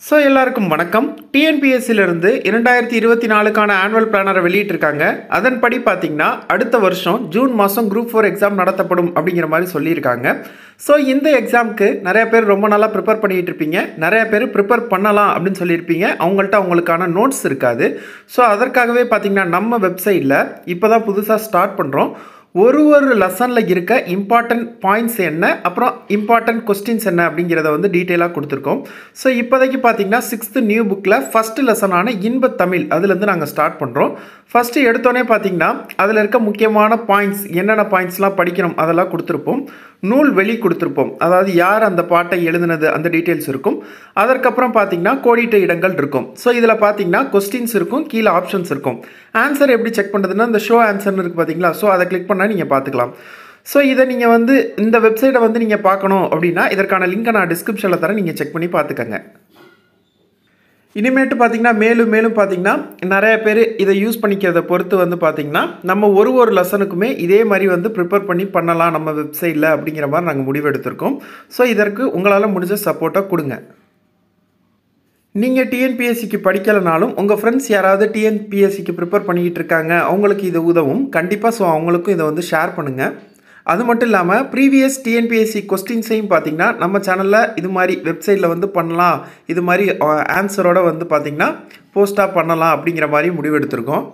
So எல்லாருக்கும் வணக்கம். டிஎன்பிஎஸ்சிலிருந்து 2024க்கான annual பிளானரை வெளியிட்டிருக்காங்க. அதன்படி பார்த்தீங்கன்னா அடுத்த வருஷம் ஜூன் மாதம் குரூப் 4 எக்ஸாம் நடத்தப்படும் அப்படிங்கிற மாதிரி சொல்லியிருக்காங்க. ஸோ இந்த எக்ஸாமுக்கு நிறைய பேர் ரொம்ப நாளாக ப்ரிப்பேர் பண்ணிகிட்டு இருப்பீங்க, நிறைய பேர் ப்ரிப்பேர் பண்ணலாம் அப்படின்னு சொல்லியிருப்பீங்க. அவங்களுக்கான நோட்ஸ் இருக்காது. ஸோ அதற்காகவே பார்த்தீங்கன்னா நம்ம வெப்சைட்டில் இப்போ தான் புதுசாக ஸ்டார்ட் பண்ணுறோம். ஒரு லெசனில் இருக்க இம்பார்ட்டன்ட் பாயிண்ட்ஸ் என்ன, அப்புறம் இம்பார்ட்டன்ட் கொஸ்டின்ஸ் என்ன அப்படிங்கிறத வந்து டீட்டெயிலாக கொடுத்துருக்கோம். ஸோ இப்போதைக்கு பார்த்தீங்கன்னா 6th நியூ புக்கில் ஃபஸ்ட்டு லெசனான இன்பத் தமிழ் அதுலேருந்து நாங்கள் ஸ்டார்ட் பண்ணுறோம். ஃபஸ்ட்டு எடுத்தோடனே பார்த்தீங்கன்னா அதில் இருக்க முக்கியமான பாயிண்ட்ஸ் என்னென்ன பாயிண்ட்ஸ்லாம் படிக்கணும் அதெல்லாம் கொடுத்துருப்போம். நூல் வெளி கொடுத்துருப்போம், அதாவது யார் அந்த பாட்டை எழுதுனது அந்த டீட்டெயில்ஸ் இருக்கும். அதற்கப்புறம் பார்த்தீங்கன்னா கோடிட்ட இடங்கள் இருக்கும். ஸோ இதில் பார்த்தீங்கன்னா கொஸ்டின்ஸ் இருக்கும், கீழே ஆப்ஷன்ஸ் இருக்கும். ஆன்சர் எப்படி செக் பண்ணுறதுன்னா இந்த ஷோ ஆன்சர்னு இருக்குது பார்த்தீங்களா, ஸோ அதை கிளிக் பண்ணால் நீங்கள் பார்த்துக்கலாம். ஸோ இதை நீங்கள் வந்து இந்த வெப்சைட்டை வந்து நீங்கள் பார்க்கணும் அப்படின்னா இதற்கான லிங்கை நான் டிஸ்கிரிப்ஷனில் தரேன், நீங்கள் செக் பண்ணி பார்த்துக்கங்க. இனிமேட்டு பார்த்தீங்கன்னா மேலும் பார்த்தீங்கன்னா நிறைய பேர் இதை யூஸ் பண்ணிக்கிறத பொறுத்து வந்து பார்த்தீங்கன்னா நம்ம ஒரு லெசனுக்குமே இதே மாதிரி வந்து ப்ரிப்பேர் பண்ணலாம் நம்ம வெப்சைட்டில் அப்படிங்கிற மாதிரி நாங்கள் முடிவு எடுத்திருக்கோம். ஸோ இதற்கு உங்களால் முடிஞ்ச சப்போர்ட்டாக கொடுங்க. நீங்கள் டிஎன்பிஎஸ்சிக்கு படிக்கலைனாலும் உங்கள் ஃப்ரெண்ட்ஸ் யாராவது டிஎன்பிஎஸ்சிக்கு ப்ரிப்பேர் பண்ணிக்கிட்டு இருக்காங்க, அவங்களுக்கு இது உதவும் கண்டிப்பாக. ஸோ அவங்களுக்கும் இதை வந்து ஷேர் பண்ணுங்கள். அது மட்டும் இல்லாமல் ப்ரீவியஸ் டிஎன்பிஎஸ்சி கொஸ்டின்ஸையும் பார்த்திங்கன்னா நம்ம சேனலில் இது மாதிரி வெப்சைட்டில் வந்து பண்ணலாம், இது மாதிரி ஆன்சரோடு வந்து பார்த்திங்கன்னா போஸ்ட்டாக பண்ணலாம் அப்படிங்கிற மாதிரி முடிவெடுத்திருக்கோம்.